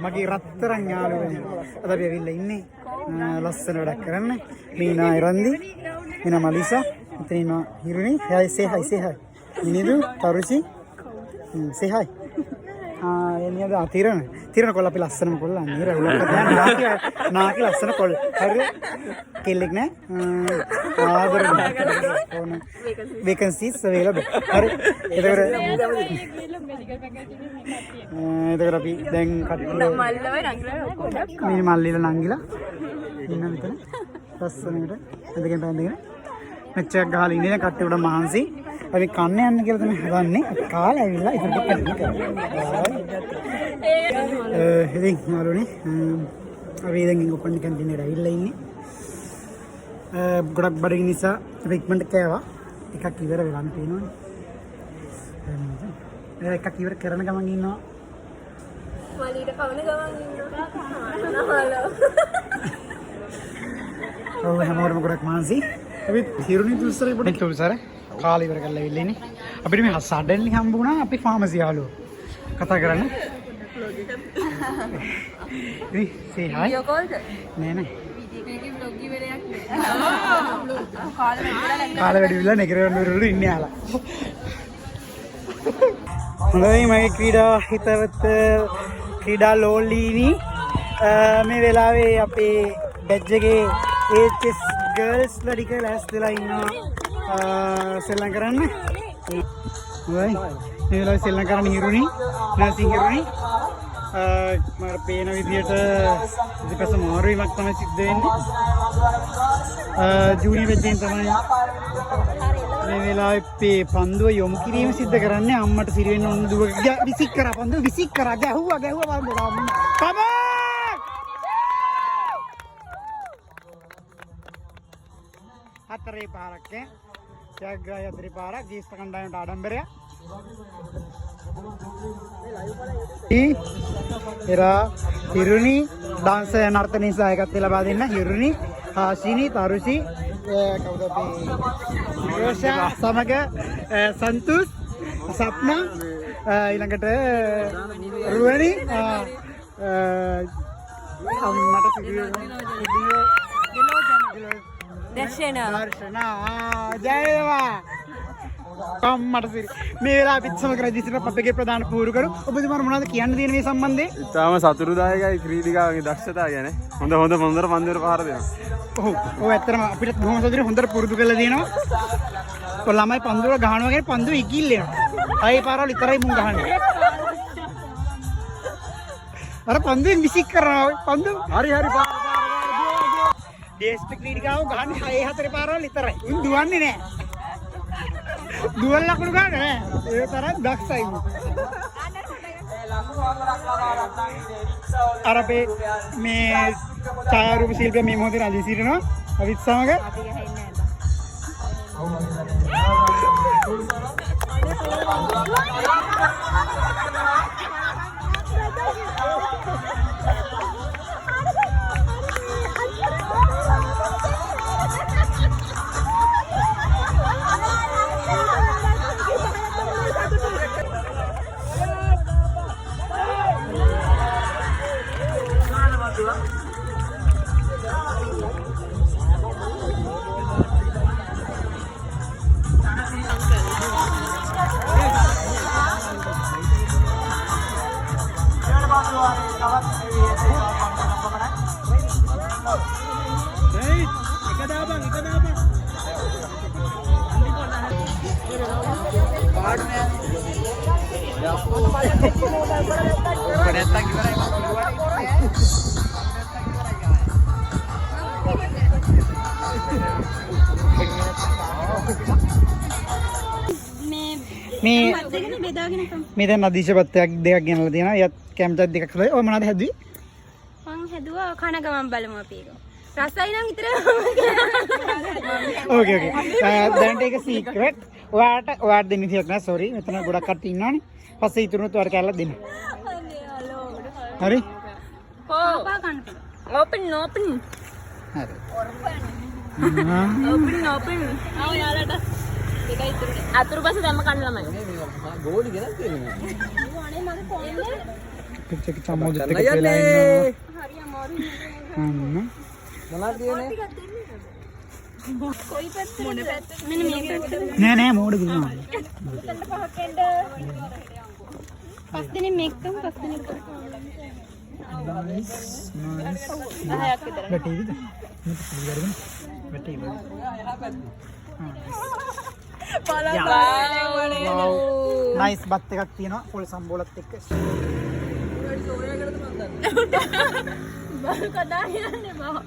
මගේ රත්තරන් යාළුවනේ අද අපි ඇවිල්ලා ඉන්නේ ලස්සන වැඩක් කරන්න. මීනා ඉරන්දි මීනා මලිසා මෙතන ඉන්නවා හිරුනි. hey say hi නිදු තරුචි say hi. එනියද තිරණ කොල්ල අපි ලස්සනම කොල්ල අනීර නාකි ලස්සන කොල්ල. හරිද? කෙල්ලෙක් නෑ. ආදර ඕන vacancies available. හරි. එතකොට අපි දැන් කට්ටිය මේ මල්ලිලා නංගිලා ඉන්න මෙතන ලස්සනට එදගෙන පැන්දගෙන මෙච්චරක් ගහලා ඉන්නේ කට්ටිය උඩ මහන්සි. අපි කන්න යන්න කියලා තමයි හදන්නේ. කාලා ඇවිල්ලා ඉතින් ඉතින් මාළුනේ අපි දැන් ඕපන් කැන්ටින් එකට ඇවිල්ලා ඉන්නේ. ගොඩක් බඩගිනි නිසා අපි ඉක්මනට කෑවා. එකක් ඉවර වෙලා තියෙනවා. එකක් ඉවර කරන ගමන් ඉන්නවා. මලීට කවන ගමන් ඉන්නවා. ඔව් හැමෝටම ගොඩක් මහන්සි. අපි හිරුනි තුස්සරේ පොඩි තුස්සර කාලේ ඉවර කරලා ඇවිල්ලා ඉන්නේ. අපිට මේ සඩන්ලි හම්බ වුණා අපි ෆාමසි යාළුවෝ. කතා කරන්න. ඉතින් say hi. වීඩියෝ කෝල්ද? නෑ නෑ. මේකේ vlog ඉවරයක් නෑ. කාලේ වැඩි විලා නෙකරවල ඉන්නේ ආලා. හොඳයි මගේ ක්‍රීඩා හිතවත් ක්‍රීඩා ලෝලීනි මේ වෙලාවේ අපේ බැච් එකේ HS girls ටික ලෑස්තිලා ඉන්නවා සෙල්ලම් කරන්න. හොඳයි මේ වෙලාවේ සෙල්ලම් කරන්න හිරුනි නැසින් හිරුනි මම පේන විදියට ඉතිපස්ස මාරුවීමක් තමයි සිද්ධ වෙන්නේ. ජූනියර් බැච් එකෙන් තමයි මේ වෙලාවේ පන්දුව යොමු කිරීම සිද්ධ කරන්නේ. අම්මට සිරි වෙන්න ඕන දුව විසික් කරා පන්දුව විසික් කරා ගැහුවා පන්දුව කම හතරේ පාරක් ජයග්‍රහය හතරේ පාරක් ජීස්ත කණ්ඩායමට ආඩම්බරය. එරා හිරුනි ඩාන්ස් නර්තනයේ සහායකත්වය ලබා දෙන්න හිරුනි හාෂිනි තරුෂි කවුද අපි රෝෂා සමග සන්තුස් සප්නා ඊළඟට රුවනි අම්මට දර්ශනා ජයවා කම්මට සිරි මේ වෙලාව පිට සමග රජිස්ටර් අපගේ ප්‍රධාන පූර්වකරු ඔබතුමාට මොනවද කියන්න තියෙන මේ සම්බන්ධයෙන්? ඉතාලම සතුටුදායකයි ක්‍රීඩිකාවගේ දක්ෂතාවය ගැන. හොඳ පන්දුවර පහර දෙනවා. ඔව් ඇත්තටම අපිට බොහොම සතුටුයි හොඳට පුරුදු කරලා දෙනවා. ඔය ළමයි පන්දුර ගහනවා කියන්නේ පන්දුව ඉකිල්ලෙනවා. අය පාරවල් විතරයි මුන් ගහන්නේ. අර පන්දුවෙන් විසික් කරනවා පන්දුව. හරි පාර. ඩේස්ප් ක්‍රීඩිකාව ගහන්නේ 6-4 පාරවල් විතරයි. උන් දුවන්නේ නැහැ. දුවල් ලකුණු ගන්න නෑ. ඒ තරම් දක්ෂයි. අර අපේ මේ ඡායාරූප ශිල්පියා මේ මොහොතේ රැඳී සිටිනවා. අවිත් සමග මේ දැන් අධිශපත්යක් දෙකක් ගෙනලා තියෙනවා. යත් කැමරා දෙකක් හදලා. ඔය මොනවද හැදුවේ? මං හැදුවා කන ගමන් බලමු අපි ඒක. රසයි නම් විතර. ඕකේ. දැන් ඒක සීක්‍රට්. ඔයාට දෙන්න විදියක් නෑ. සෝරි. මෙතන ගොඩක් කට්ටිය ඉන්නවනේ. පස්සේ ඉතුරුනොත් ඔයාලට කැල්ලක් දෙන්න. හරි? ඕපා කන්න. ඕපන්. හරි. ඕපන්. ආ යාලට. ඒකයි ඉතුරු. අතුරු පස්සේ දැම්ම කන්න ළමයි. ගෝලි ගෙනත් තියෙනවා. පිච්චක චම්මෝදෙත් එක වෙලා ඉන්නවා. හරි අමාරුයි. අන්න. මොනවද කියන්නේ? කොයි පැත්තද? මොන පැත්තද? මෙන්න මේ පැත්තට. නෑ නෑ මෝඩ ගිනවා. උතන්ට පහක් එන්න. පස් දිනෙක මේකම් පස් දිනෙක. Nice nice. 10ක් විතර. වැටේවිද? මේක පිළිගන්න. වැටේවිද? නයිස් බත් එකක් තියෙනවා පොල් සම්බෝලත් එක්ක. බරු කඩා යන්නේ බා.